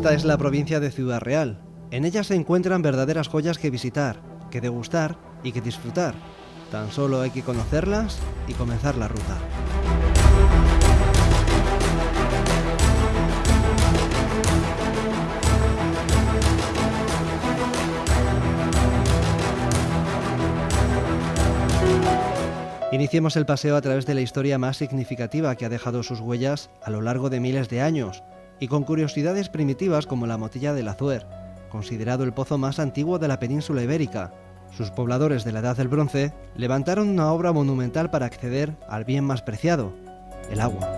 Esta es la provincia de Ciudad Real. En ella se encuentran verdaderas joyas que visitar, que degustar y que disfrutar. Tan solo hay que conocerlas y comenzar la ruta. Iniciemos el paseo a través de la historia más significativa que ha dejado sus huellas a lo largo de miles de años, y con curiosidades primitivas como la Motilla del Azuer, considerado el pozo más antiguo de la península ibérica. Sus pobladores de la Edad del Bronce levantaron una obra monumental para acceder al bien más preciado, el agua.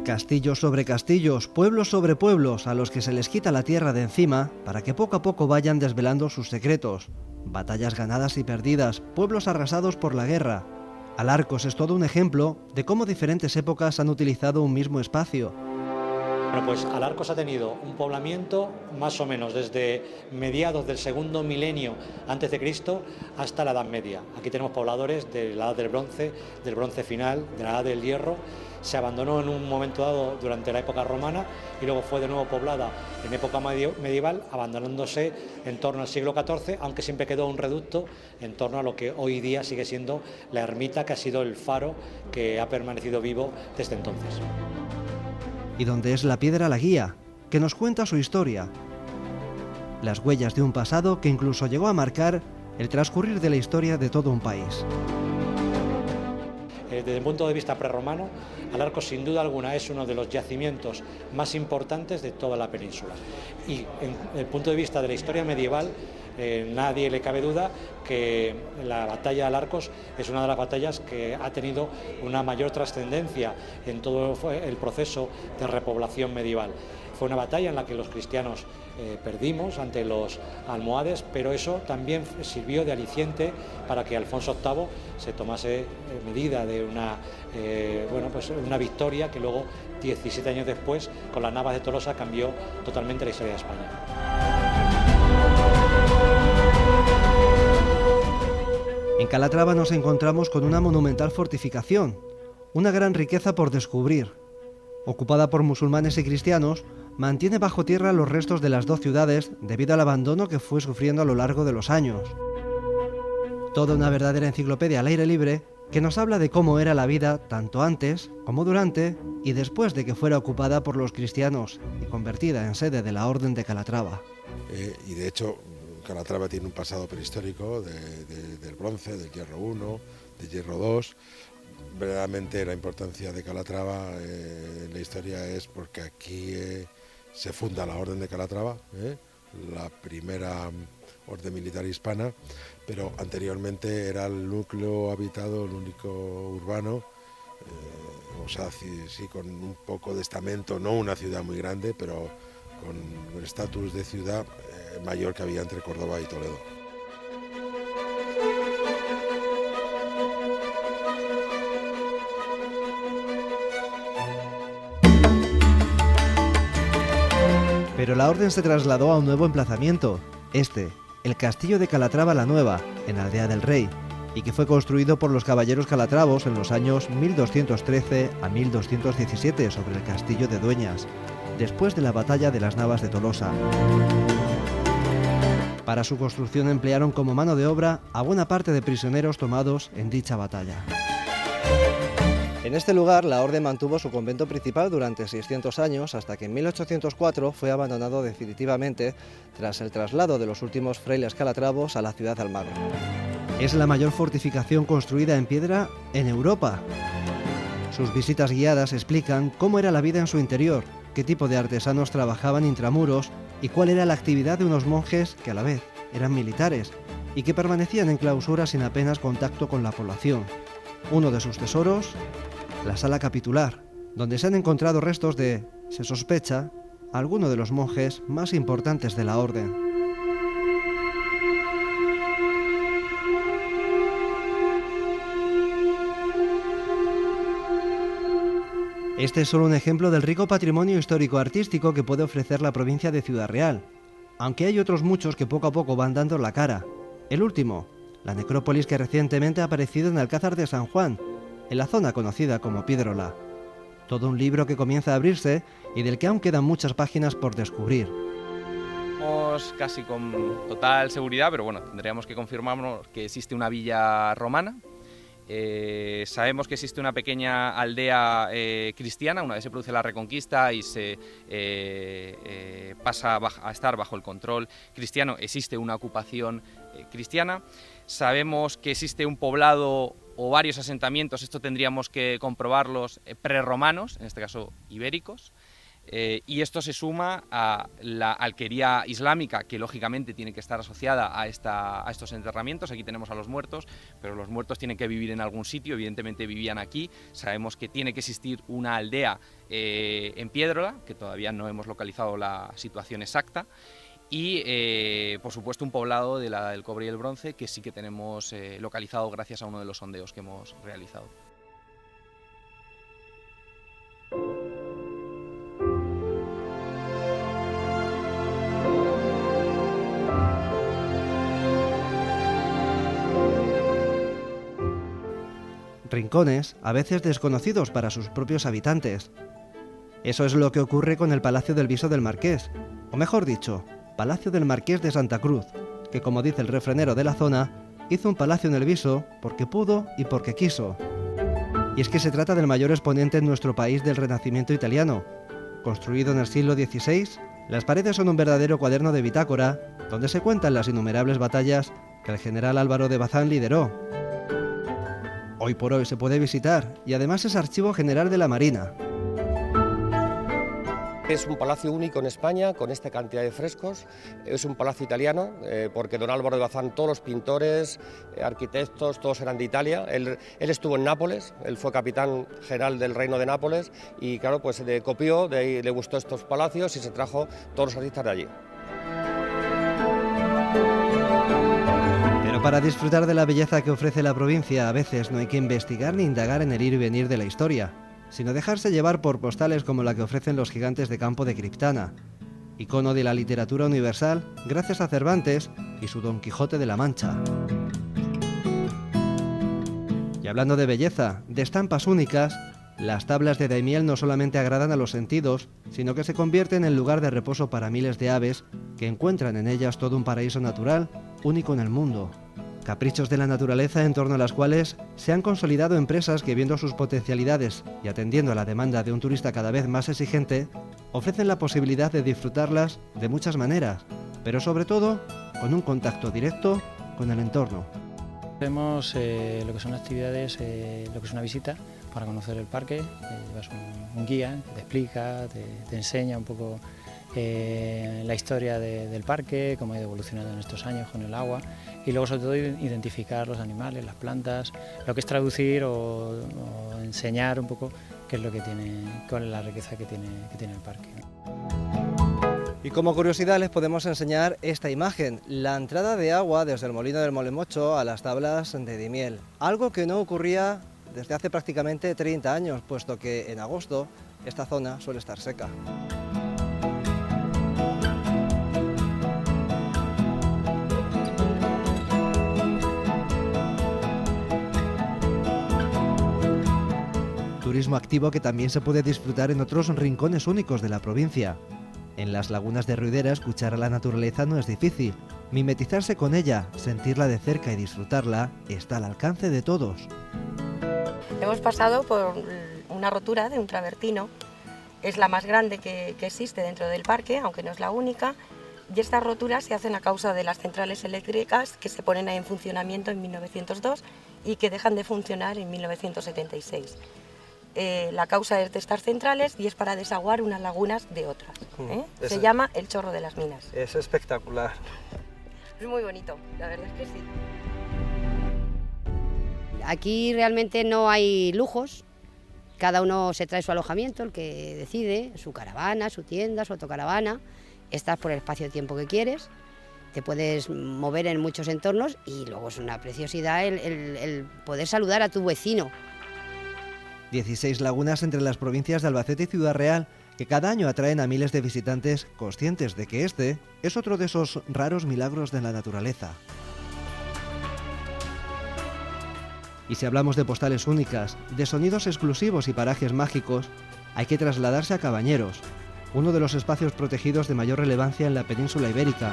Castillos sobre castillos, pueblos sobre pueblos, a los que se les quita la tierra de encima para que poco a poco vayan desvelando sus secretos. Batallas ganadas y perdidas, pueblos arrasados por la guerra. Alarcos es todo un ejemplo de cómo diferentes épocas han utilizado un mismo espacio. Bueno, pues Alarcos ha tenido un poblamiento más o menos desde mediados del segundo milenio antes de Cristo hasta la Edad Media. Aquí tenemos pobladores de la Edad del Bronce final, de la Edad del Hierro. Se abandonó en un momento dado durante la época romana y luego fue de nuevo poblada en época medieval, abandonándose en torno al siglo XIV, aunque siempre quedó un reducto en torno a lo que hoy día sigue siendo la ermita, que ha sido el faro que ha permanecido vivo desde entonces. Y donde es la piedra la guía, que nos cuenta su historia. Las huellas de un pasado que incluso llegó a marcar el transcurrir de la historia de todo un país. Desde el punto de vista prerromano, Alarcos sin duda alguna es uno de los yacimientos más importantes de toda la península. Y en el punto de vista de la historia medieval, nadie le cabe duda que la batalla de Alarcos es una de las batallas que ha tenido una mayor trascendencia en todo el proceso de repoblación medieval. Fue una batalla en la que los cristianos perdimos ante los almohades, pero eso también sirvió de aliciente para que Alfonso VIII se tomase medida de una victoria que luego, 17 años después, con las Navas de Tolosa, cambió totalmente la historia de España. En Calatrava nos encontramos con una monumental fortificación, una gran riqueza por descubrir. Ocupada por musulmanes y cristianos, mantiene bajo tierra los restos de las dos ciudades debido al abandono que fue sufriendo a lo largo de los años. Toda una verdadera enciclopedia al aire libre que nos habla de cómo era la vida tanto antes como durante y después de que fuera ocupada por los cristianos y convertida en sede de la Orden de Calatrava. Y de hecho, Calatrava tiene un pasado prehistórico del bronce, del hierro I, del hierro II. Verdaderamente la importancia de Calatrava en la historia es porque aquí se funda la Orden de Calatrava, la primera orden militar hispana, pero anteriormente era el núcleo habitado, el único urbano, sí, con un poco de estamento, no una ciudad muy grande, pero con un estatus de ciudad mayor que había entre Córdoba y Toledo. Pero la orden se trasladó a un nuevo emplazamiento, el Castillo de Calatrava la Nueva, en Aldea del Rey, y que fue construido por los caballeros calatravos en los años 1213 a 1217 sobre el Castillo de Dueñas, después de la batalla de las Navas de Tolosa. Para su construcción emplearon como mano de obra a buena parte de prisioneros tomados en dicha batalla. En este lugar, la orden mantuvo su convento principal durante 600 años, hasta que en 1804 fue abandonado definitivamente tras el traslado de los últimos frailes calatravos a la ciudad de Almagro. Es la mayor fortificación construida en piedra en Europa. Sus visitas guiadas explican cómo era la vida en su interior, qué tipo de artesanos trabajaban intramuros y cuál era la actividad de unos monjes que a la vez eran militares y que permanecían en clausura sin apenas contacto con la población. Uno de sus tesoros, la sala capitular, donde se han encontrado restos de, se sospecha, algunos de los monjes más importantes de la orden. Este es solo un ejemplo del rico patrimonio histórico-artístico que puede ofrecer la provincia de Ciudad Real. aunque hay otros muchos que poco a poco van dando la cara. El último, la necrópolis que recientemente ha aparecido en Alcázar de San Juan, en la zona conocida como Piedrola. Todo un libro que comienza a abrirse y del que aún quedan muchas páginas por descubrir. Casi con total seguridad, pero bueno, tendríamos que confirmarnos que existe una villa romana. Sabemos que existe una pequeña aldea cristiana. Una vez se produce la Reconquista y se pasa a estar bajo el control cristiano, existe una ocupación cristiana. Sabemos que existe un poblado o varios asentamientos, esto tendríamos que comprobarlos, prerromanos, en este caso ibéricos. Y esto se suma a la alquería islámica, que lógicamente tiene que estar asociada a estos enterramientos. Aquí tenemos a los muertos, pero los muertos tienen que vivir en algún sitio, evidentemente vivían aquí. Sabemos que tiene que existir una aldea en Piedrola, que todavía no hemos localizado la situación exacta, y por supuesto un poblado de la Edad del Cobre y el Bronce, que sí que tenemos localizado gracias a uno de los sondeos que hemos realizado. Rincones, a veces desconocidos para sus propios habitantes. Eso es lo que ocurre con el Palacio del Viso del Marqués, o mejor dicho, Palacio del Marqués de Santa Cruz, que como dice el refranero de la zona, hizo un palacio en el Viso porque pudo y porque quiso. Y es que se trata del mayor exponente en nuestro país del Renacimiento italiano. Construido en el siglo XVI, las paredes son un verdadero cuaderno de bitácora, donde se cuentan las innumerables batallas que el general Álvaro de Bazán lideró. Hoy por hoy se puede visitar y además es archivo general de la Marina. Es un palacio único en España, con esta cantidad de frescos. Es un palacio italiano, porque don Álvaro de Bazán, todos los pintores, arquitectos, todos eran de Italia. Él estuvo en Nápoles, él fue capitán general del reino de Nápoles y claro, pues copió, de ahí le gustó estos palacios y se trajo todos los artistas de allí. Pero para disfrutar de la belleza que ofrece la provincia, a veces no hay que investigar ni indagar en el ir y venir de la historia, sino dejarse llevar por postales como la que ofrecen los gigantes de campo de Criptana, icono de la literatura universal gracias a Cervantes y su Don Quijote de la Mancha. Y hablando de belleza, de estampas únicas, las tablas de Daimiel no solamente agradan a los sentidos, sino que se convierten en lugar de reposo para miles de aves que encuentran en ellas todo un paraíso natural único en el mundo. Caprichos de la naturaleza en torno a las cuales se han consolidado empresas que, viendo sus potencialidades y atendiendo a la demanda de un turista cada vez más exigente, ofrecen la posibilidad de disfrutarlas de muchas maneras, pero sobre todo con un contacto directo con el entorno. Hacemos lo que son actividades, lo que es una visita para conocer el parque. Llevas un guía que te explica, te enseña un poco la historia del parque, cómo ha ido evolucionando en estos años con el agua, y luego sobre todo identificar los animales, las plantas, lo que es traducir o enseñar un poco qué es lo que tiene, cuál es la riqueza que tiene el parque. Y como curiosidad les podemos enseñar esta imagen, la entrada de agua desde el molino del Molemocho a las tablas de Daimiel, algo que no ocurría desde hace prácticamente 30 años, puesto que en agosto esta zona suele estar seca. Turismo activo que también se puede disfrutar en otros rincones únicos de la provincia. En las lagunas de Ruidera escuchar a la naturaleza no es difícil. Mimetizarse con ella, sentirla de cerca y disfrutarla está al alcance de todos. Hemos pasado por una rotura de un travertino. Es la más grande que existe dentro del parque, aunque no es la única. Y estas roturas se hacen a causa de las centrales eléctricas que se ponen en funcionamiento en 1902 y que dejan de funcionar en 1976. La causa es de estas centrales y es para desaguar unas lagunas de otras. Se llama el Chorro de las Minas. Es espectacular. Es muy bonito, la verdad es que sí. Aquí realmente no hay lujos, cada uno se trae su alojamiento, el que decide, su caravana, su tienda, su autocaravana, estás por el espacio-tiempo que quieres, te puedes mover en muchos entornos y luego es una preciosidad el poder saludar a tu vecino. 16 lagunas entre las provincias de Albacete y Ciudad Real que cada año atraen a miles de visitantes conscientes de que este es otro de esos raros milagros de la naturaleza. Y si hablamos de postales únicas, de sonidos exclusivos y parajes mágicos, hay que trasladarse a Cabañeros, uno de los espacios protegidos de mayor relevancia en la península ibérica.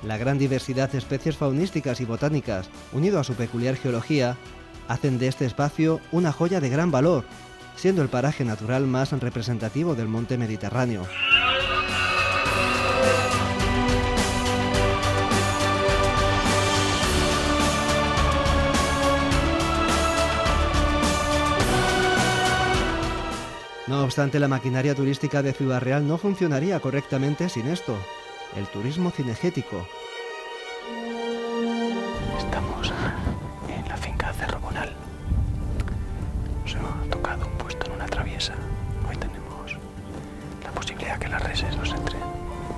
La gran diversidad de especies faunísticas y botánicas, unido a su peculiar geología, hacen de este espacio una joya de gran valor, siendo el paraje natural más representativo del monte Mediterráneo. No obstante, la maquinaria turística de Ciudad Real no funcionaría correctamente sin esto, el turismo cinegético. Estamos en la finca Cerro Bonal. Nos ha tocado un puesto en una traviesa. Hoy tenemos la posibilidad que las reses nos entren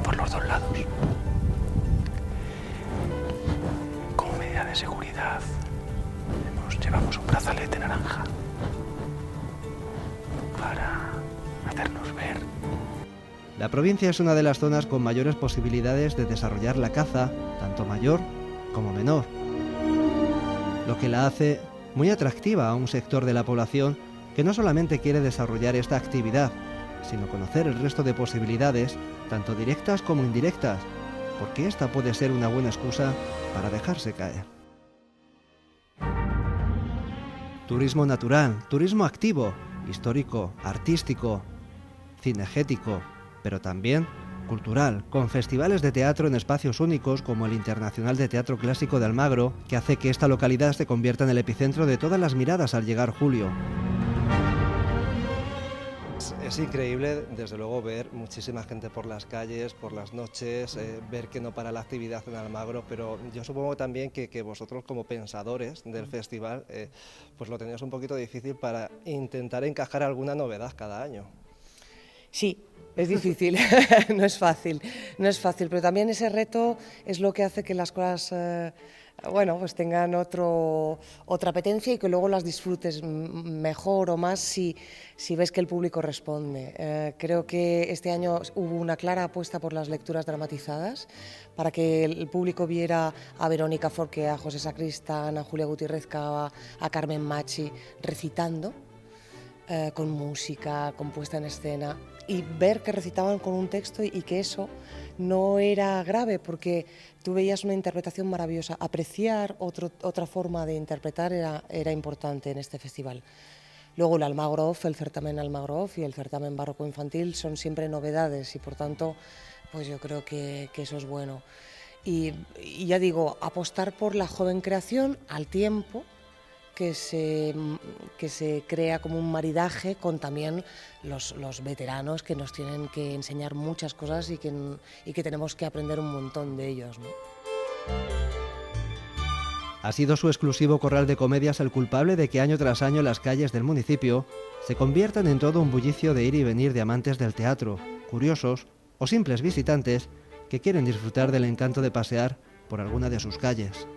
por los dos lados. Como medida de seguridad, llevamos un brazalete naranja para hacernos ver. La provincia es una de las zonas con mayores posibilidades de desarrollar la caza, tanto mayor como menor, lo que la hace muy atractiva a un sector de la población que no solamente quiere desarrollar esta actividad, sino conocer el resto de posibilidades, tanto directas como indirectas, porque esta puede ser una buena excusa para dejarse caer. Turismo natural, turismo activo, histórico, artístico, cinegético, pero también cultural, con festivales de teatro en espacios únicos como el Internacional de Teatro Clásico de Almagro, que hace que esta localidad se convierta en el epicentro de todas las miradas al llegar julio. Es increíble, desde luego, ver muchísima gente por las calles, por las noches, ver que no para la actividad en Almagro, pero yo supongo también que vosotros como pensadores del festival, pues lo tenéis un poquito difícil para intentar encajar alguna novedad cada año. Sí, es difícil, no es fácil, pero también ese reto es lo que hace que las cosas pues tengan otra apetencia y que luego las disfrutes mejor o más si ves que el público responde. Creo que este año hubo una clara apuesta por las lecturas dramatizadas, para que el público viera a Verónica Forqué, a José Sacristán, a Julia Gutiérrez Cava, a Carmen Machi recitando, con música, con puesta en escena, y ver que recitaban con un texto y que eso no era grave porque tú veías una interpretación maravillosa. Apreciar otra forma de interpretar era importante en este festival. Luego el Almagro Off, el certamen Almagro Off y el certamen barroco infantil son siempre novedades y por tanto pues yo creo que eso es bueno. Y ya digo, apostar por la joven creación al tiempo que se crea como un maridaje con también los veteranos que nos tienen que enseñar muchas cosas y que tenemos que aprender un montón de ellos, ¿no? Ha sido su exclusivo corral de comedias el culpable de que año tras año las calles del municipio se conviertan en todo un bullicio de ir y venir de amantes del teatro, curiosos o simples visitantes que quieren disfrutar del encanto de pasear por alguna de sus calles.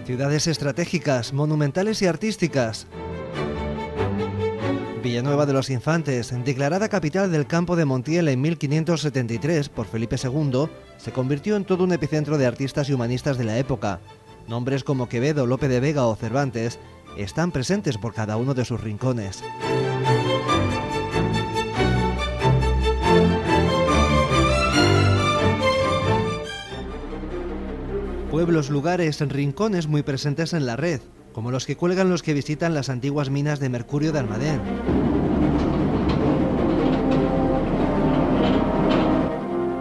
Ciudades estratégicas, monumentales y artísticas. Villanueva de los Infantes, declarada capital del campo de Montiel en 1573 por Felipe II, se convirtió en todo un epicentro de artistas y humanistas de la época. Nombres como Quevedo, Lope de Vega o Cervantes están presentes por cada uno de sus rincones. Pueblos, lugares, rincones muy presentes en la red, como los que cuelgan los que visitan las antiguas minas de mercurio de Almadén.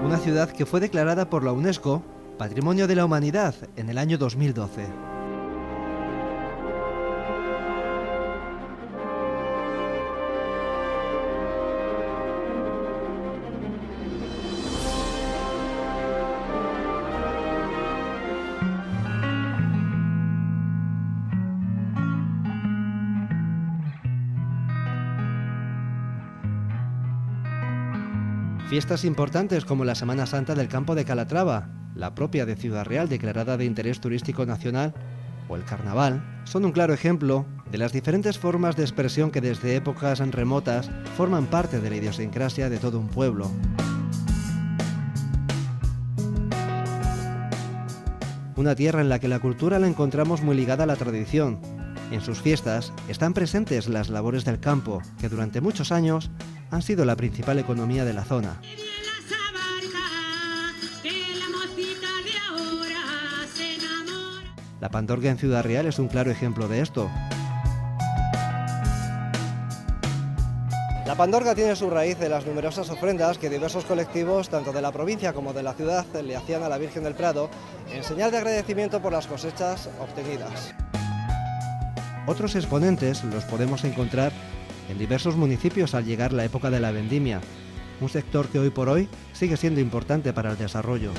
Una ciudad que fue declarada por la UNESCO Patrimonio de la Humanidad en el año 2012. Fiestas importantes como la Semana Santa del Campo de Calatrava, la propia de Ciudad Real, declarada de interés turístico nacional, o el carnaval, son un claro ejemplo de las diferentes formas de expresión que desde épocas remotas forman parte de la idiosincrasia de todo un pueblo. Una tierra en la que la cultura la encontramos muy ligada a la tradición. En sus fiestas están presentes las labores del campo, que durante muchos años han sido la principal economía de la zona. La pandorga en Ciudad Real es un claro ejemplo de esto. La pandorga tiene su raíz en las numerosas ofrendas que diversos colectivos, tanto de la provincia como de la ciudad, le hacían a la Virgen del Prado en señal de agradecimiento por las cosechas obtenidas. Otros exponentes los podemos encontrar en diversos municipios al llegar la época de la vendimia, un sector que hoy por hoy sigue siendo importante para el desarrollo.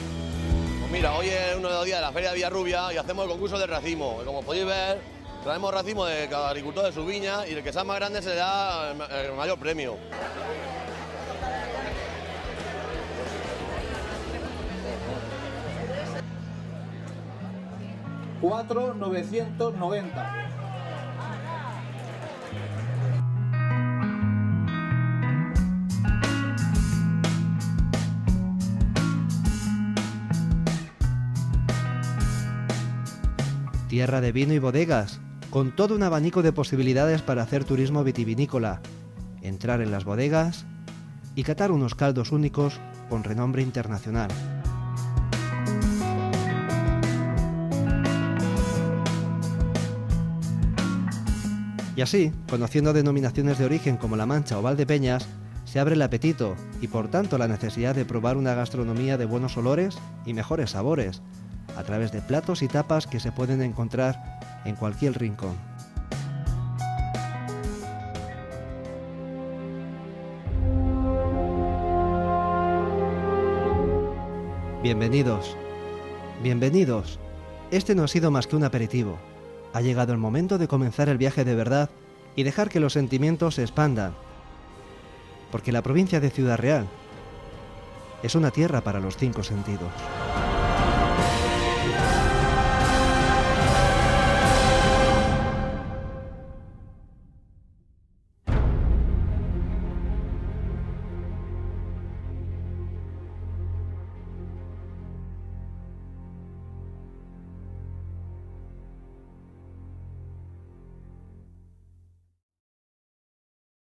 Pues mira, hoy es uno de los días de la Feria de Villarrubia y hacemos el concurso de racimo. Y como podéis ver, traemos racimo de cada agricultor de su viña y el que sea más grande se le da el mayor premio. $4,990. Tierra de vino y bodegas, con todo un abanico de posibilidades para hacer turismo vitivinícola, entrar en las bodegas y catar unos caldos únicos con renombre internacional. Y así, conociendo denominaciones de origen como La Mancha o Valdepeñas, se abre el apetito y por tanto la necesidad de probar una gastronomía de buenos olores y mejores sabores, a través de platos y tapas que se pueden encontrar en cualquier rincón. Bienvenidos, bienvenidos. Este no ha sido más que un aperitivo. Ha llegado el momento de comenzar el viaje de verdad y dejar que los sentimientos se expandan. Porque la provincia de Ciudad Real es una tierra para los 5 sentidos.